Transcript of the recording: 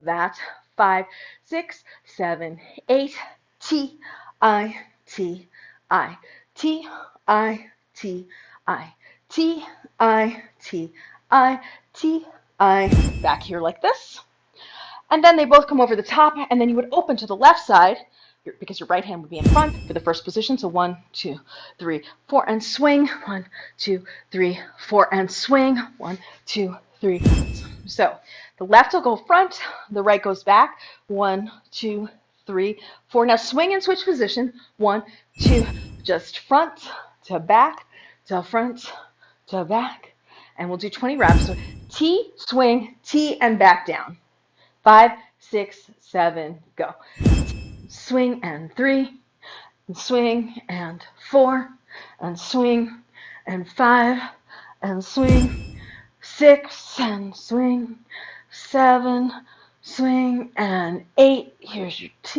that. 5, 6, 7, 8. T, I, T, I, T, I, T, I, T, I, T, I, T, I. Back here like this. And then they both come over the top, and then you would open to the left side because your right hand would be in front for the first position. So 1, 2, 3, 4, and swing. 1, 2, 3, 4, and swing. 1, 2, 3. So the left will go front, the right goes back. 1, 2, 3, 4. Now swing and switch position. 1, 2, just front to back to front to back. And we'll do 20 reps. So T, swing, T, and back down. 5, 6, 7, go. Swing and 3, and swing and 4, and swing and 5, and swing 6, and swing 7, swing and 8. Here's your T.